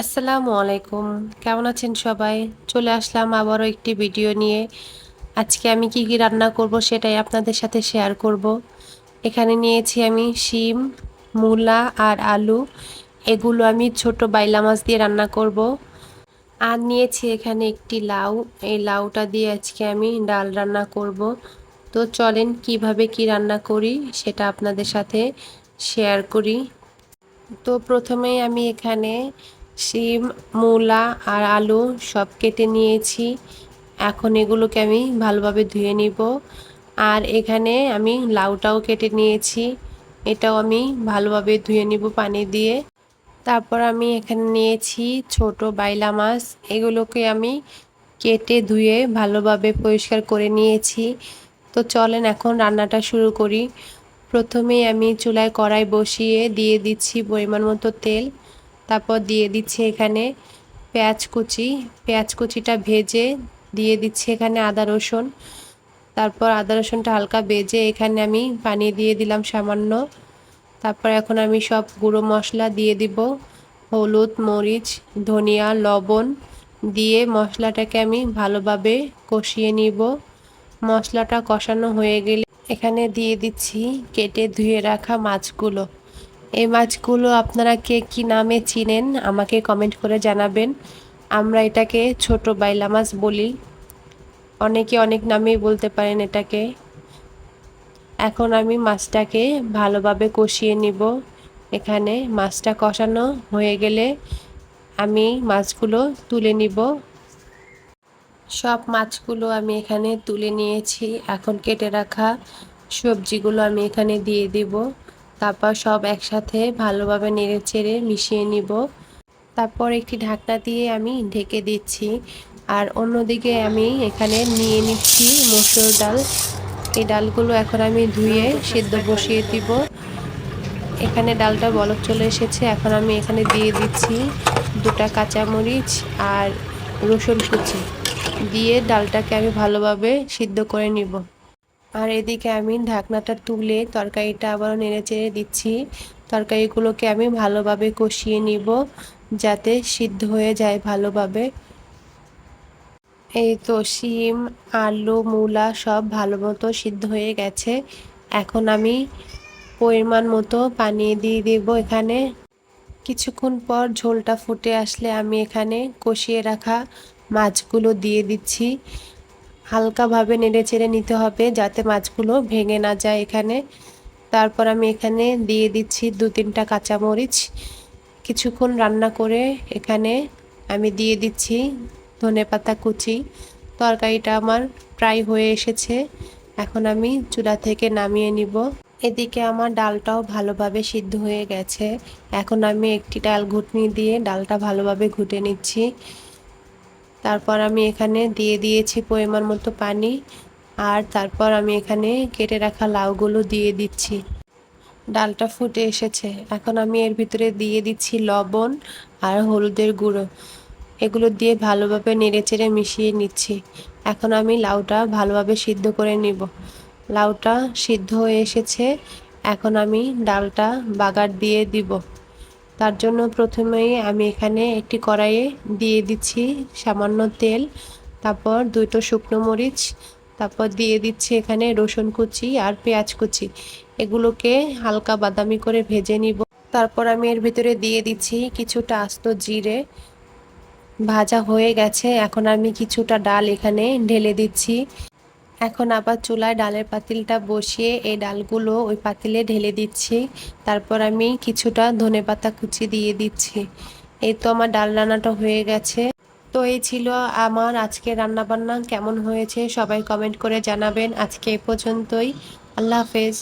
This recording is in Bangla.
আসসালামু আলাইকুম। কেমন আছেন সবাই? চলে আসলাম আবারও একটি ভিডিও নিয়ে। আজকে আমি কি রান্না করব সেটাই আপনাদের সাথে শেয়ার করব। এখানে নিয়েছি আমি শিম, মূলা আর আলু। এগুলো আমি ছোট বাইলা মাছ দিয়ে রান্না করব। আর নিয়েছি এখানে একটি লাউ। এই লাউটা দিয়ে আজকে আমি ডাল রান্না করব। তো চলেন কিভাবে কি রান্না করি সেটা আপনাদের সাথে শেয়ার করি। তো প্রথমেই আমি এখানে শিম, মূলা আর আলু সব কেটে নিয়েছি। এখন এগুলোকে আমি ভালোভাবে ধুয়ে নিব। আর এখানে আমি লাউটাও কেটে নিয়েছি, এটাও আমি ভালোভাবে ধুয়ে নিব পানি দিয়ে। তারপর আমি এখানে নিয়েছি ছোট বাইলা মাছ, এগুলোকে আমি কেটে ধুয়ে ভালোভাবে পরিষ্কার করে নিয়েছি। তো চলেন এখন রান্নাটা শুরু করি। প্রথমেই আমি চুলায় কড়াই বসিয়ে দিয়ে দিচ্ছি পরিমাণ মতো তেল। তারপর দিয়ে দিচ্ছি এখানে পেঁয়াজ কুচি। পেঁয়াজ কুচিটা ভেজে দিয়ে দিচ্ছি এখানে আদা রসুন। তারপর আদা রসুনটা হালকা ভেজে এখানে আমি পানি দিয়ে দিলাম সামান্য। তারপর এখন আমি সব গুঁড়ো মশলা দিয়ে দিব, হলুদ, মরিচ, ধনিয়া, লবণ দিয়ে মশলাটাকে আমি ভালোভাবে কষিয়ে নিব। মশলাটা কষানো হয়ে গেলে এখানে দিয়ে দিচ্ছি কেটে ধুয়ে রাখা মাছগুলো। এই মাছগুলো আপনারা কে কী নামে চিনেন আমাকে কমেন্ট করে জানাবেন। আমরা এটাকে ছোট বাইলা মাছ বলি, অনেকে অনেক নামেই বলতে পারেন এটাকে। এখন আমি মাছটাকে ভালোভাবে কষিয়ে নিব। এখানে মাছটা কষানো হয়ে গেলে আমি মাছগুলো তুলে নিব। সব মাছগুলো আমি এখানে তুলে নিয়েছি। এখন কেটে রাখা সবজিগুলো আমি এখানে দিয়ে দিব। তারপর সব একসাথে ভালোভাবে নেড়েচেড়ে মিশিয়ে নিব। তারপর একটি ঢাকনা দিয়ে আমি ঢেকে দিচ্ছি। আর অন্যদিকে আমি এখানে নিয়ে নিচ্ছি মসুর ডাল। এই ডালগুলো এখন আমি ধুয়ে সিদ্ধ বসিয়ে দিব। এখানে ডালটা বলক চলে এসেছে। এখন আমি এখানে দিয়ে দিচ্ছি 2টা কাঁচামরিচ আর রসুন কুচি দিয়ে ডালটাকে আমি ভালোভাবে সিদ্ধ করে নিব। আর এদিকে আমি ঢাকনাটা তুলে তরকারিটা আবারও নেড়েচেড়ে দিচ্ছি। তরকারিগুলোকে আমি ভালোভাবে কষিয়ে নিব যাতে সিদ্ধ হয়ে যায় ভালোভাবে। এই তো শিম, আলু, মূলা সব ভালো মতো সিদ্ধ হয়ে গেছে। এখন আমি পরিমাণ মতো পানি দিয়ে দেব এখানে। কিছুক্ষণ পর ঝোলটা ফুটে আসলে আমি এখানে কষিয়ে রাখা মাছগুলো দিয়ে দিচ্ছি। হালকাভাবে নেড়েচেড়ে নিতে হবে যাতে মাছগুলো ভেঙে না যায় এখানে। তারপর আমি এখানে দিয়ে দিচ্ছি 2-3টা কাঁচামরিচ। কিছুক্ষণ রান্না করে এখানে আমি দিয়ে দিচ্ছি ধনেপাতা কুচি। তরকারিটা আমার প্রায় হয়ে এসেছে। এখন আমি চুলা থেকে নামিয়ে নিব। এদিকে আমার ডালটাও ভালোভাবে সিদ্ধ হয়ে গেছে। এখন আমি একটি ডাল ঘুটনি দিয়ে ডালটা ভালোভাবে ঘুটে নিচ্ছি। তারপর আমি এখানে দিয়ে দিয়েছি পরিমাণ মতো পানি। আর তারপর আমি এখানে কেটে রাখা লাউগুলো দিয়ে দিচ্ছি। ডালটা ফুটে এসেছে। এখন আমি এর ভিতরে দিয়ে দিচ্ছি লবণ আর হলুদের গুঁড়ো। এগুলো দিয়ে ভালোভাবে নেড়েচেড়ে মিশিয়ে নিচ্ছি। এখন আমি লাউটা ভালোভাবে সিদ্ধ করে নিব। লাউটা সিদ্ধ হয়ে এসেছে। এখন আমি ডালটা বাগার দিয়ে দিব। তার জন্য প্রথমেই আমি এখানে একটি কড়াইয়ে দিয়ে দিচ্ছি সামান্য তেল। তারপর 2টো শুকনো মরিচ। তারপর দিয়ে দিচ্ছি এখানে রসুন কুচি আর পেঁয়াজ কুচি। এগুলোকে হালকা বাদামি করে ভেজে নিব। তারপর আমি এর ভিতরে দিয়ে দিচ্ছি কিছুটা আস্ত জিরে। ভাজা হয়ে গেছে। এখন আমি কিছুটা ডাল এখানে ঢেলে দিচ্ছি। এখন আবার চুলায় ডালের পাতিলটা বসিয়ে এই ডালগুলো ওই পাতিলে ঢেলে দিচ্ছি। তারপর আমি কিছুটা ধনেপাতা কুচি দিয়ে দিচ্ছি। এই তো আমার ডাল রান্নাটা হয়ে গেছে। তো এই ছিল আমার আজকে রান্নাবান্না। কেমন হয়েছে সবাই কমেন্ট করে জানাবেন। আজকে এই পর্যন্তই। আল্লাহ হাফেজ।